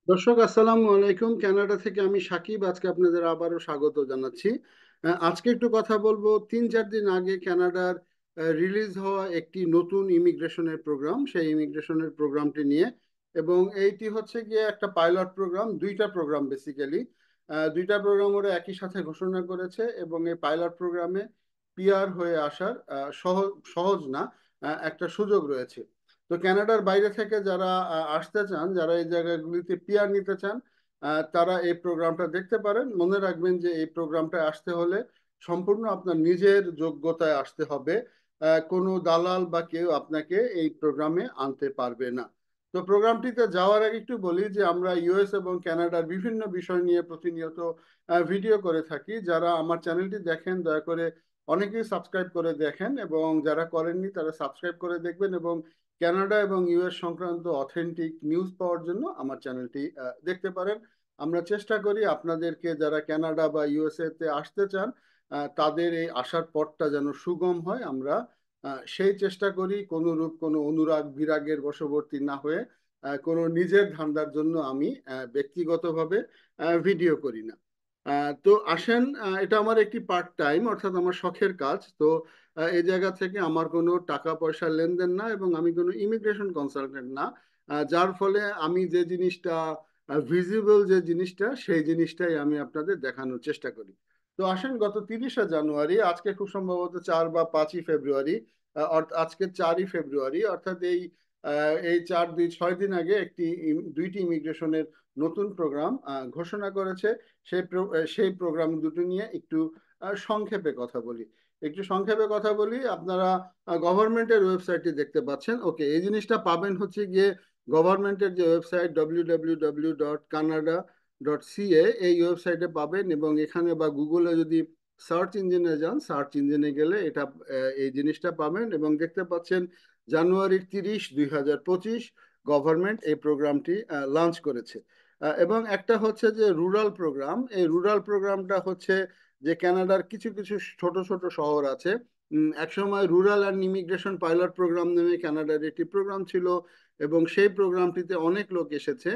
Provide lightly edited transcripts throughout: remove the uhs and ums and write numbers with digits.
দর্শক আসসালামু আলাইকুম। কানাডা থেকে আমি সাকিব আজকে আপনাদের আবারও স্বাগত জানাচ্ছি। আজকে একটু কথা বলবো 3-4 দিন আগে কানাডার রিলিজ হওয়া একটি নতুন ইমিগ্রেশনের প্রোগ্রাম, সেই ইমিগ্রেশনের প্রোগ্রামটি নিয়ে। এবং এইটি হচ্ছে গিয়ে একটা পাইলট প্রোগ্রাম, দুইটা প্রোগ্রাম বেসিক্যালি। দুইটা প্রোগ্রাম ওরা একই সাথে ঘোষণা করেছে এবং এই পাইলট প্রোগ্রামে পিআর হয়ে আসার সহজ সহজ না, একটা সুযোগ রয়েছে। তো কানাডার বাইরে থেকে যারা আসতে চান, যারা এই জায়গাগুলিতে পিআর নিতে চান, তারা এই প্রোগ্রামটা দেখতে পারেন। মনে রাখবেন যে এই প্রোগ্রামটা আসতে হলে সম্পূর্ণ আপনার নিজের যোগ্যতায় আসতে হবে। কোনো দালাল বা কেউ আপনাকে এই প্রোগ্রামে আনতে পারবে না। তো প্রোগ্রামটিতে যাওয়ার আগে একটু বলি যে আমরা ইউএস এবং কানাডার বিভিন্ন বিষয় নিয়ে প্রতিনিয়ত ভিডিও করে থাকি। যারা আমার চ্যানেলটি দেখেন দয়া করে অনেকেই সাবস্ক্রাইব করে দেখেন, এবং যারা করেননি তারা সাবস্ক্রাইব করে দেখবেন, এবং কানাডা এবং ইউএস সংক্রান্ত অথেন্টিক নিউজ পাওয়ার জন্য আমার চ্যানেলটি দেখতে পারেন। আমরা চেষ্টা করি আপনাদেরকে, যারা কানাডা বা ইউএসএ তে আসতে চান, তাদের এই আসার পথটা যেন সুগম হয়। আমরা সেই চেষ্টা করি, কোনো রূপ কোনো অনুরাগ বিরাগের বশবর্তী না হয়ে কোনো নিজের ধান্দার জন্য আমি ব্যক্তিগতভাবে ভিডিও করি না। তো আসেন, এটা আমার একটি পার্ট টাইম, অর্থাৎ আমার শখের কাজ। তো এই জায়গা থেকে আমার কোনো টাকা পয়সার লেনদেন না, এবং আমি কোনো ইমিগ্রেশন কনসালটেন্ট না। যার ফলে আমি যে জিনিসটা ভিজিবল, যে জিনিসটা, সেই জিনিসটাই আমি আপনাদের দেখানোর চেষ্টা করি। তো আসেন, গত 30শে জানুয়ারি, আজকে খুব সম্ভবত 4 বা 5ই ফেব্রুয়ারি, আজকে 4ই ফেব্রুয়ারি, অর্থাৎ এই 4-2-6 দিন আগে দুইটি ইমিগ্রেশনের নতুন প্রোগ্রাম ঘোষণা করেছে। সেই প্রোগ্রাম দুটো নিয়ে একটু সংক্ষেপে কথা বলি। আপনারা গভর্নমেন্টের ওয়েবসাইটটি দেখতে পাচ্ছেন। ওকে, এই জিনিসটা পাবেন হচ্ছে গিয়ে গভর্নমেন্টের যে ওয়েবসাইট www.canada.ca, এই ওয়েবসাইটে পাবেন। এবং এখানে বা গুগলে যদি সার্চ ইঞ্জিনে যান, সার্চ ইঞ্জিনে গেলে এই জিনিসটা পাবেন, এবং দেখতে পাচ্ছেন জানুয়ারি 30, 2025 গভর্নমেন্ট এই প্রোগ্রামটি লঞ্চ করেছে। এবং একটা হচ্ছে যে রুরাল প্রোগ্রাম, এই রুরাল প্রোগ্রামটা হচ্ছে যে কানাডার কিছু কিছু ছোট ছোট শহর আছে। একসময় rural and immigration pilot program নামে কানাডার একটি প্রোগ্রাম ছিল, এবং সেই প্রোগ্রামটিতে অনেক লোক এসেছে।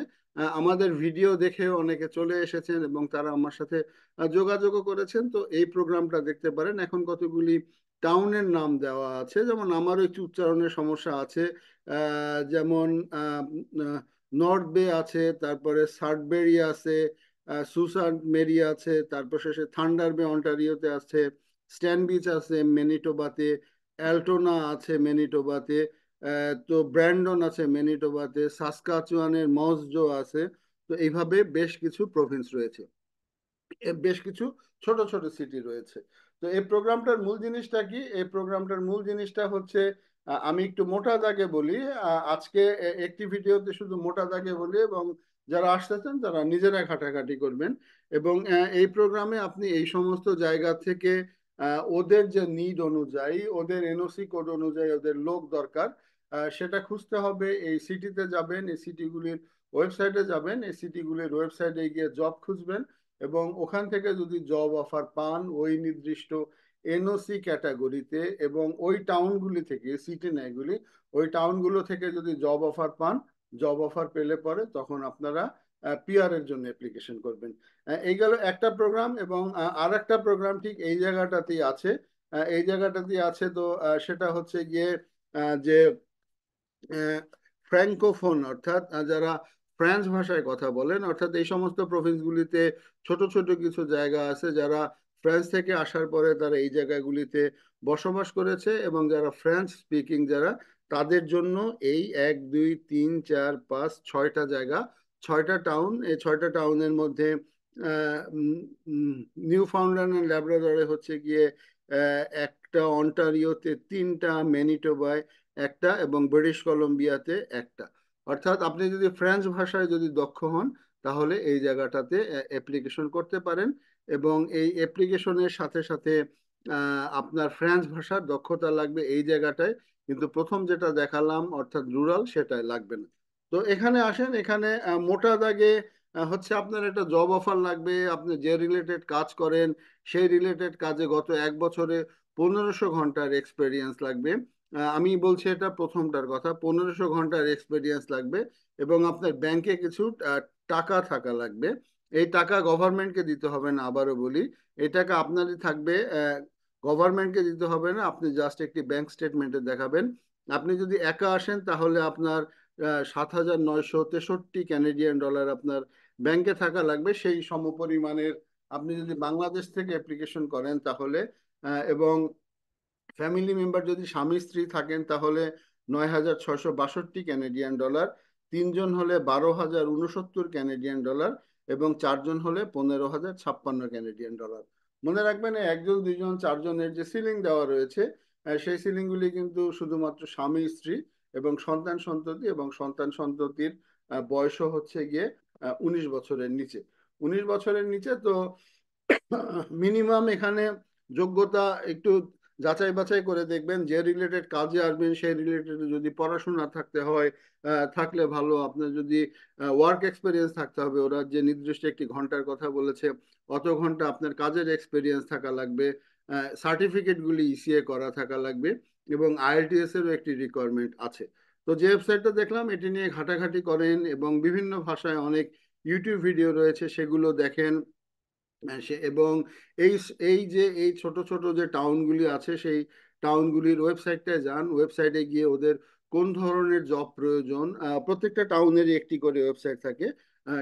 আমাদের ভিডিও দেখে অনেকে চলে এসেছেন এবং তারা আমার সাথে যোগাযোগও করেছেন। তো এই প্রোগ্রামটা দেখতে পারেন। এখন কতগুলি টাউনের নাম দেওয়া আছে, যেমন আমারও একটু উচ্চারণের সমস্যা আছে। যেমন নর্থ বে আছে, তারপরে সার্টবেরি আছে, সুসান মেরি আছে, তারপর শেষে থান্ডার বে অন্টারিওতে আছে, স্ট্যান বিচ আছে ম্যানিটোবাতে, অ্যালটোনা আছে ম্যানিটোবাতে, তো ব্র্যান্ডন আছে ম্যানিটোবাতে, সাসকাচুয়ানের মসজো আছে। তো এইভাবে বেশ কিছু প্রভিন্স রয়েছে, বেশ কিছু ছোট ছোট সিটি রয়েছে। তো এই প্রোগ্রামটার মূল জিনিসটা কি? এই প্রোগ্রামটার মূল জিনিসটা হচ্ছে, আমি একটু মোটা দাগে বলি। আজকে একটি ভিডিওতে শুধু মোটা দাগে বলি, এবং যারা আসতেছেন তারা নিজেরা ঘাটাঘাটি করবেন। এবং এই প্রোগ্রামে আপনি এই সমস্ত জায়গা থেকে ওদের যে নিড অনুযায়ী, ওদের এনওসি কোড অনুযায়ী ওদের লোক দরকার, সেটা খুঁজতে হবে। এই সিটিতে যাবেন, এই সিটিগুলির ওয়েবসাইটে যাবেন, এই সিটিগুলির ওয়েবসাইটে গিয়ে জব খুঁজবেন, এবং ওখান থেকে যদি জব অফার পান ওই নির্দিষ্ট এনওসি ক্যাটাগরিতে, এবং ওই টাউনগুলি থেকে, সিটি না এগুলি, ওই টাউনগুলো থেকে যদি জব অফার পান, জব অফার পেলে পরে তখন আপনারা পিআর এর জন্য অ্যাপ্লিকেশন করবেন। এই গেল একটা প্রোগ্রাম। এবং আর একটা প্রোগ্রাম ঠিক এই জায়গাটাতেই আছে। এই জায়গাটাতেই আছে। তো সেটা হচ্ছে গিয়ে যে ফ্র্যাঙ্কোফোন, অর্থাৎ যারা ফ্রান্স ভাষায় কথা বলেন, অর্থাৎ এই সমস্ত প্রভিন্সগুলিতে ছোট ছোট কিছু জায়গা আছে, যারা ফ্রান্স থেকে আসার পরে তারা এই জায়গাগুলিতে বসবাস করেছে, এবং যারা ফ্রেঞ্চ স্পিকিং যারা, তাদের জন্য এই 1, 2, 3, 4, 5, 6টা জায়গা, 6টা টাউন। এই 6টা টাউনের মধ্যে নিউ ফাউন্ডল্যান্ড অ্যান্ড ল্যাব্রাডরে হচ্ছে গিয়ে একটা, অন্টারিওতে 3টা, ম্যানিটোবায় একটা, এবং ব্রিটিশ কলম্বিয়াতে একটা। অর্থাৎ আপনি যদি ফ্রেঞ্চ ভাষায় যদি দক্ষ হন, তাহলে এই জায়গাটাতে অ্যাপ্লিকেশন করতে পারেন। এবং এই অ্যাপ্লিকেশনের সাথে সাথে আপনার ফ্রেঞ্চ ভাষার দক্ষতা লাগবে এই জায়গাটায়, কিন্তু প্রথম যেটা দেখালাম অর্থাৎ রুরাল, সেটাই লাগবে না। তো এখানে আসেন, এখানে মোটা দাগে হচ্ছে আপনার একটা জব অফার লাগবে। আপনি যে রিলেটেড কাজ করেন সেই রিলেটেড কাজে গত 1 বছরে 1500 ঘন্টার এক্সপেরিয়েন্স লাগবে। আমি বলছি এটা প্রথমটার কথা, 1500 ঘন্টার এক্সপিরিয়েন্স লাগবে এবং আপনার ব্যাংকে কিছু টাকা থাকা লাগবে। এই টাকা গভর্নমেন্টকে দিতে হবে না, আবারও বলি, এই টাকা আপনারই থাকবে, গভর্নমেন্টকে দিতে হবে না। আপনি জাস্ট একটি ব্যাংক স্টেটমেন্টে দেখাবেন। আপনি যদি একা আসেন তাহলে আপনার 7963 ক্যানাডিয়ান ডলার আপনার ব্যাংকে থাকা লাগবে। সেই সমপরিমাণের আপনি যদি বাংলাদেশ থেকে অ্যাপ্লিকেশন করেন তাহলে এবং ফ্যামিলি মেম্বার যদি স্বামী স্ত্রী থাকেন তাহলে 9662 ক্যানাডিয়ান ডলার, তিনজন হলে 12,069 ক্যানাডিয়ান ডলার এবং চারজন হলে 15,056 ক্যানাডিয়ান ডলার। মনে রাখবেন, একজন দুইজন চারজনের যে সিলিং দেওয়া রয়েছে, সেই সিলিংগুলি কিন্তু শুধুমাত্র স্বামী স্ত্রী এবং সন্তান সন্ততি, এবং সন্তান সন্ততির বয়সও হচ্ছে গিয়ে 19 বছরের নিচে। 19 বছরের নিচে তো মিনিমাম এখানে যোগ্যতা একটু যাচাই বাছাই করে দেখবেন, যে রিলেটেড কাজে আসবেন সেই রিলেটেড যদি পড়াশোনা থাকতে হয় থাকলে ভালো। আপনার যদি ওয়ার্ক এক্সপিরিয়েন্স থাকতে হবে, ওরা যে নির্দিষ্ট একটি ঘন্টার কথা বলেছে অত ঘন্টা আপনার কাজের এক্সপিরিয়েন্স থাকা লাগবে, সার্টিফিকেটগুলি ইসিএ করা থাকা লাগবে এবং আইএলটিএস এরও একটি রিকোয়ারমেন্ট আছে। তো যে ওয়েবসাইটটা দেখলাম এটি নিয়ে ঘাটাঘাটি করেন এবং বিভিন্ন ভাষায় অনেক ইউটিউব ভিডিও রয়েছে, সেগুলো দেখেন। এবং এই এই যে এই ছোট ছোট যে টাউনগুলি আছে সেই টাউনগুলির ওয়েবসাইটটায় যান, ওয়েবসাইটে গিয়ে ওদের কোন ধরনের জব প্রয়োজন, প্রত্যেকটা টাউনেরই একটি করে ওয়েবসাইট থাকে,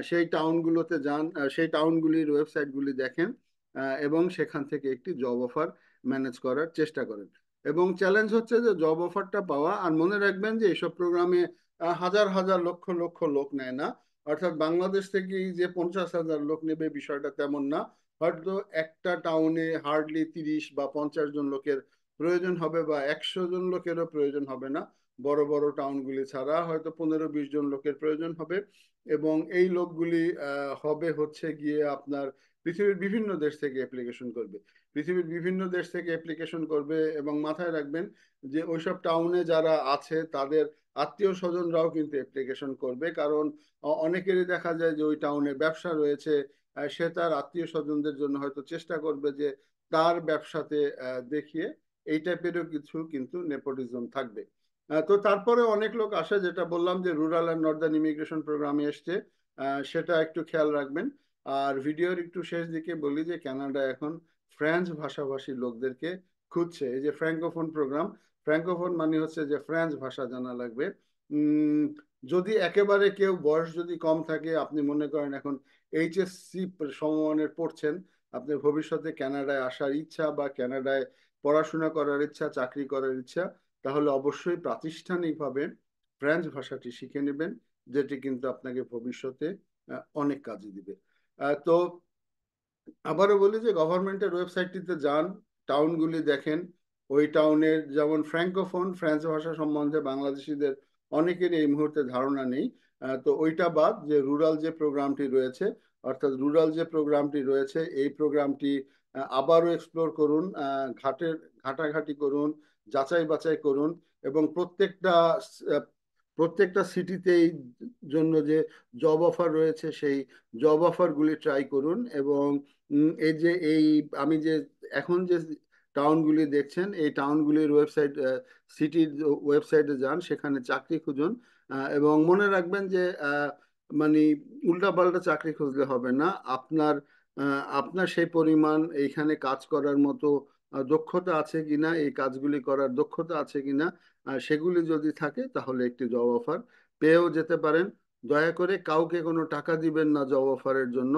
সেই টাউনগুলোতে যান, সেই টাউনগুলির ওয়েবসাইটগুলি দেখেন এবং সেখান থেকে একটি জব অফার ম্যানেজ করার চেষ্টা করেন। এবং চ্যালেঞ্জ হচ্ছে যে জব অফারটা পাওয়া। আর মনে রাখবেন যে এইসব প্রোগ্রামে হাজার হাজার লক্ষ লক্ষ লোক নেয় না, অর্থাৎ বাংলাদেশ থেকেই যে 50,000 লোক নেবে বিষয়টা তেমন না। হয়তো একটা টাউনে হার্ডলি 30 বা 50 জন লোকের প্রয়োজন হবে, বা 100 জন লোকেরও প্রয়োজন হবে না। বড় বড় টাউনগুলি ছাড়া হয়তো 15-20 জন লোকের প্রয়োজন হবে এবং এই লোকগুলি হবে হচ্ছে গিয়ে আপনার পৃথিবীর বিভিন্ন দেশ থেকে অ্যাপ্লিকেশন করবে। পৃথিবীর বিভিন্ন দেশ থেকে অ্যাপ্লিকেশন করবে এবং মাথায় রাখবেন যে ওইসব টাউনে যারা আছে তাদের আত্মীয় স্বজনরাও কিন্তু অ্যাপ্লিকেশন করবে, কারণ অনেকেরই দেখা যায় যে ওই টাউনে ব্যবসা রয়েছে, সে তার আত্মীয় স্বজনদের জন্য হয়তো চেষ্টা করবে যে তার ব্যবসাতে দেখিয়ে এই টাইপেরও কিছু কিন্তু নেপোটিজম থাকবে। তো তারপরে অনেক লোক আসে, যেটা বললাম যে রুরাল অ্যান্ড নর্দার্ন ইমিগ্রেশন প্রোগ্রামে এসছে, সেটা একটু খেয়াল রাখবেন। আর ভিডিওর একটু শেষ দিকে বলি যে কানাডা এখন ফ্রেঞ্চ ভাষাভাষী লোকদেরকে খুঁজছে। এই যে ফ্র্যাঙ্কোফোন প্রোগ্রাম, ফ্র্যাঙ্কোফোন মানে হচ্ছে যে ফ্রেঞ্চ ভাষা জানা লাগবে। উম, যদি একেবারে কেউ বয়স যদি কম থাকে, আপনি মনে করেন এখন এইচএসসি সমমানের পড়ছেন, আপনি ভবিষ্যতে কানাডায় আসার ইচ্ছা বা কানাডায় পড়াশোনা করার ইচ্ছা, চাকরি করার ইচ্ছা, তাহলে অবশ্যই প্রাতিষ্ঠানিকভাবে ফ্রেঞ্চ ভাষাটি শিখে নেবেন, যেটি কিন্তু আপনাকে ভবিষ্যতে অনেক কাজে দিবে। তো আবারও বলি যে গভর্নমেন্টের ওয়েবসাইটটিতে যান, টাউনগুলি দেখেন। ওই টাউনের যেমন ফ্র্যাঙ্কোফোন, ফ্রেঞ্চ ভাষা সম্বন্ধে বাংলাদেশিদের অনেকেরই এই মুহূর্তে ধারণা নেই। তো ওইটা বাদ, যে রুরাল যে প্রোগ্রামটি রয়েছে, অর্থাৎ রুরাল যে প্রোগ্রামটি রয়েছে এই প্রোগ্রামটি আবারও এক্সপ্লোর করুন, ঘাটাঘাটি করুন, যাচাই বাছাই করুন এবং প্রত্যেকটা সিটিতেই জন্য যে জব অফার রয়েছে সেই জব অফারগুলি ট্রাই করুন। এবং এই যে আমি যে এখন যে টাউনগুলি দেখছেন এই টাউনগুলির ওয়েবসাইট, সিটির ওয়েবসাইটে যান, সেখানে চাকরি খুঁজুন। এবং মনে রাখবেন যে মানে উল্টাপাল্টা চাকরি খুঁজলে হবে না। আপনার সেই পরিমাণ এইখানে কাজ করার মতো দক্ষতা আছে কিনা, এই কাজগুলি করার দক্ষতা আছে কিনা, সেগুলি যদি থাকে তাহলে একটি জব অফার পেয়েও যেতে পারেন। দয়া করে কাউকে কোনো টাকা দিবেন না জব অফারের জন্য,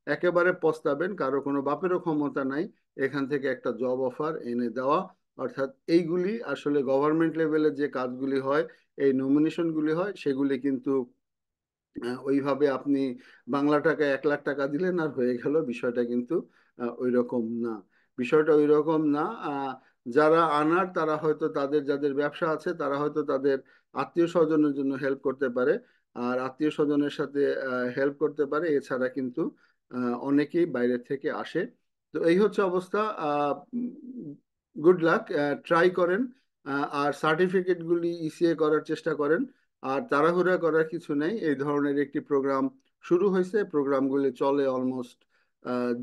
একেবারে পস্তাবেন, কারো কোনো বাপেরও ক্ষমতা নাই এখান থেকে একটা জব অফার এনে দেওয়া। অর্থাৎ এইগুলি আসলে গভর্নমেন্ট লেভেলে যে কাজগুলি হয়, এই নমিনেশনগুলি হয়, সেগুলি কিন্তু ওইভাবে আপনি বাংলা টাকায় 1 লাখ টাকা দিলেন আর হয়ে গেল, বিষয়টা কিন্তু ওই রকম না। বিষয়টা ওই রকম না। যারা আনার তারা হয়তো তাদের যাদের ব্যবসা আছে তারা হয়তো তাদের আত্মীয় স্বজনের জন্য হেল্প করতে পারে, আর আত্মীয় স্বজনের সাথে হেল্প করতে পারে, এছাড়া কিন্তু অনেকেই বাইরে থেকে আসে। তো এই হচ্ছে অবস্থা। গুড লাক, ট্রাই করেন আর সার্টিফিকেটগুলি ইসিএ করার চেষ্টা করেন। আর তাড়াহুড়া করার কিছু নেই, এই ধরনের একটি প্রোগ্রাম শুরু হয়েছে, প্রোগ্রামগুলি চলে অলমোস্ট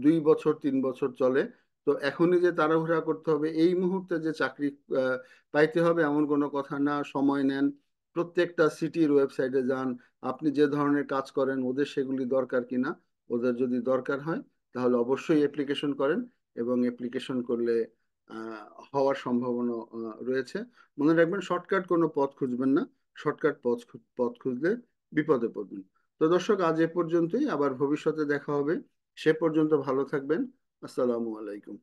2 বছর 3 বছর চলে। তো এখনই যে তাড়াহুড়া করতে হবে, এই মুহূর্তে যে চাকরি পাইতে হবে এমন কোনো কথা না। সময় নেন, প্রত্যেকটা সিটির ওয়েবসাইটে যান, আপনি যে ধরনের কাজ করেন ওদের সেগুলি দরকার কিনা, ওদের যদি দরকার হয় তাহলে অবশ্যই অ্যাপ্লিকেশন করেন, এবং অ্যাপ্লিকেশন করলে হওয়ার সম্ভাবনা রয়েছে। মনে রাখবেন, শর্টকাট কোনো পথ খুঁজবেন না, শর্টকাট পথ খুঁজলে বিপদে পড়বেন। তো দর্শক, আজ এ পর্যন্তই, আবার ভবিষ্যতে দেখা হবে। সে পর্যন্ত ভালো থাকবেন। আসসালামু আলাইকুম।